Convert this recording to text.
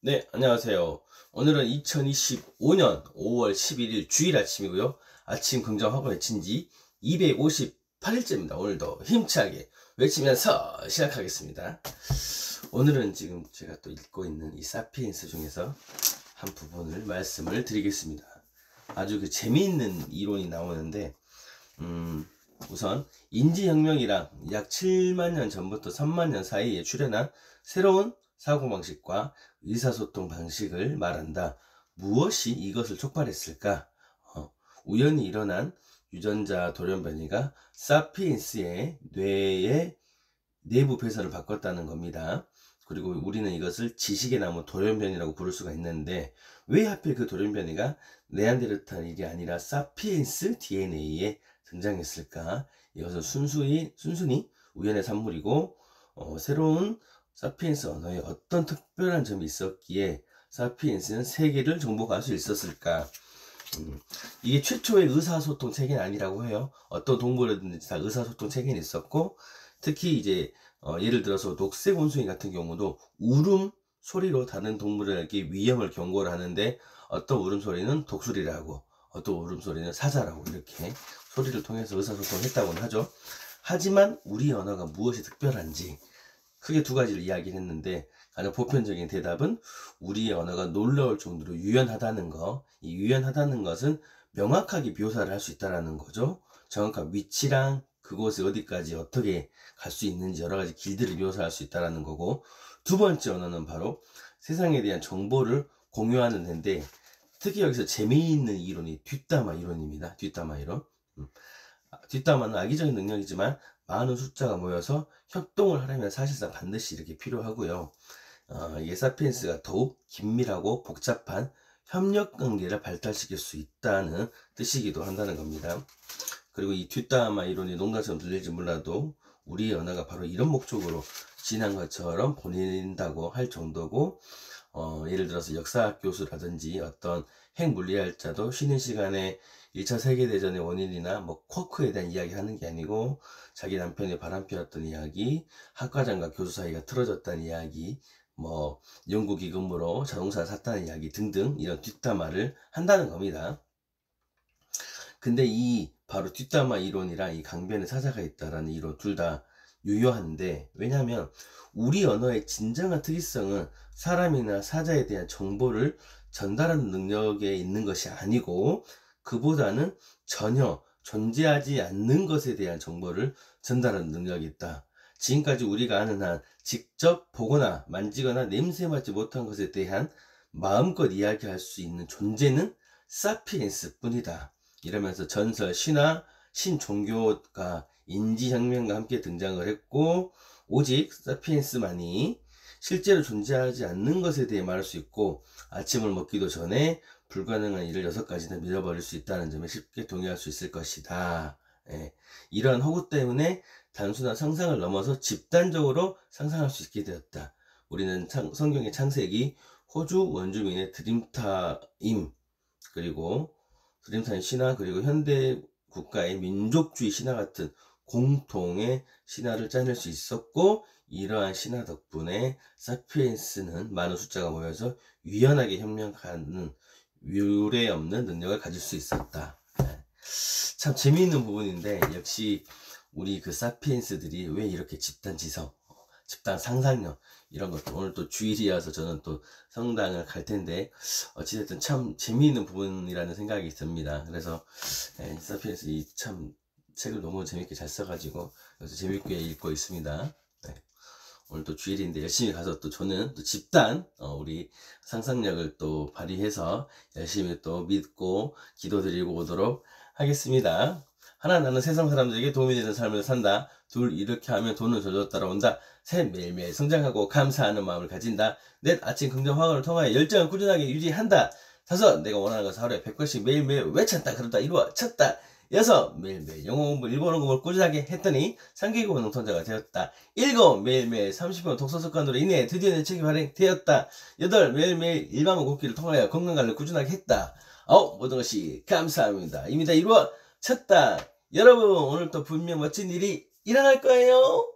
네, 안녕하세요. 오늘은 2025년 5월 11일 주일 아침이고요. 아침 긍정 하고 외친 지 258일째입니다. 오늘도 힘차게 외치면서 시작하겠습니다. 오늘은 지금 제가 또 읽고 있는 이 사피엔스 중에서 한 부분을 말씀을 드리겠습니다. 아주 그 재미있는 이론이 나오는데, 우선 인지혁명이란 약 7만 년 전부터 3만 년 사이에 출현한 새로운 사고방식과 의사소통 방식을 말한다. 무엇이 이것을 촉발했을까? 우연히 일어난 유전자 돌연변이가 사피엔스의 뇌의 내부 배선을 바꿨다는 겁니다. 그리고 우리는 이것을 지식의 나무 돌연변이라고 부를 수가 있는데, 왜 하필 그 돌연변이가 네안데르탈이 아니라 사피엔스 DNA에 등장했을까? 이것은 순순히 우연의 산물이고, 새로운 사피엔스 언어에 어떤 특별한 점이 있었기에 사피엔스는 세계를 정복할 수 있었을까? 이게 최초의 의사소통 체계는 아니라고 해요. 어떤 동물이든지 다 의사소통 체계는 있었고, 특히 이제 예를 들어서 녹색 원숭이 같은 경우도 울음 소리로 다른 동물에게 위험을 경고를 하는데, 어떤 울음소리는 독수리라고, 어떤 울음소리는 사자라고, 이렇게 소리를 통해서 의사소통을 했다고는 하죠. 하지만 우리 언어가 무엇이 특별한지 크게 두 가지를 이야기를 했는데, 가장 보편적인 대답은 우리의 언어가 놀라울 정도로 유연하다는 거. 이 유연하다는 것은 명확하게 묘사를 할 수 있다는 거죠. 정확한 위치랑 그곳에 어디까지 어떻게 갈 수 있는지 여러 가지 길들을 묘사할 수 있다는 거고, 두 번째 언어는 바로 세상에 대한 정보를 공유하는 데인데, 특히 여기서 재미있는 이론이 뒷담화 이론입니다. 뒷담화 이론. 뒷담화는 악의적인 능력이지만 많은 숫자가 모여서 협동을 하려면 사실상 반드시 이렇게 필요하고요. 이게 사피엔스가 더욱 긴밀하고 복잡한 협력 관계를 발달시킬 수 있다는 뜻이기도 한다는 겁니다. 그리고 이 뒷담화 이론이 농담처럼 들릴지 몰라도 우리의 언어가 바로 이런 목적으로 지난 것처럼 보인다고 할 정도고, 예를 들어서 역사학 교수라든지 어떤 핵물리학자도 쉬는 시간에 1차 세계대전의 원인이나 쿼크에 대한 이야기 하는 게 아니고, 자기 남편이 바람피웠던 이야기, 학과장과 교수 사이가 틀어졌다는 이야기, 영국 기금으로 자동차를 샀다는 이야기 등등 이런 뒷담화를 한다는 겁니다. 근데 이 바로 뒷담화 이론이랑 이 강변에 사자가 있다라는 이론 둘 다 유효한데, 왜냐하면 우리 언어의 진정한 특이성은 사람이나 사자에 대한 정보를 전달하는 능력에 있는 것이 아니고, 그보다는 전혀 존재하지 않는 것에 대한 정보를 전달하는 능력이 있다. 지금까지 우리가 아는 한 직접 보거나 만지거나 냄새 맡지 못한 것에 대한 마음껏 이야기할 수 있는 존재는 사피엔스 뿐이다. 이러면서 전설, 신화, 신종교가 인지혁명과 함께 등장을 했고, 오직 사피엔스만이 실제로 존재하지 않는 것에 대해 말할 수 있고, 아침을 먹기도 전에 불가능한 일을 6가지나 믿어버릴 수 있다는 점에 쉽게 동의할 수 있을 것이다. 이러한 허구 때문에 단순한 상상을 넘어서 집단적으로 상상할 수 있게 되었다. 우리는 성경의 창세기, 호주 원주민의 드림타임, 그리고 드림타임 신화, 그리고 현대 국가의 민족주의 신화 같은 공통의 신화를 짜낼 수 있었고, 이러한 신화 덕분에 사피엔스는 많은 숫자가 모여서 유연하게 협력하는 유례없는 능력을 가질 수 있었다. 참 재미있는 부분인데, 역시 우리 그 사피엔스들이 왜 이렇게 집단지성, 집단 상상력 이런 것도, 오늘 또 주일이어서 저는 또 성당을 갈 텐데, 어찌됐든 참 재미있는 부분이라는 생각이 듭니다. 그래서 사피엔스 참 책을 너무 재밌게 잘 써가지고 그래서 재밌게 읽고 있습니다. 오늘 또 주일인데 열심히 가서 또 저는 또 집단 우리 상상력을 또 발휘해서 열심히 또 믿고 기도드리고 오도록 하겠습니다. 하나, 나는 세상 사람들에게 도움이 되는 삶을 산다. 둘, 이렇게 하면 돈은 저절로 따라온다. 셋, 매일매일 성장하고 감사하는 마음을 가진다. 넷, 아침 긍정 화가를 통하여 열정을 꾸준하게 유지한다. 다섯, 내가 원하는 것을 하루에 100번씩 매일매일 외쳤다. 그러다 이루어졌다. 여섯, 매일매일 영어 공부, 일본어 공부를 꾸준하게 했더니 상계국어 능통자가 되었다. 일곱, 매일매일 30분 독서 습관으로 인해 드디어 내 책이 발행되었다. 여덟, 매일매일 일반문 걷기를 통하여 건강관리를 꾸준하게 했다. 아홉, 모든 것이 감사합니다. 이미 다 이루어졌다. 여러분, 오늘 또 분명 멋진 일이 일어날 거예요.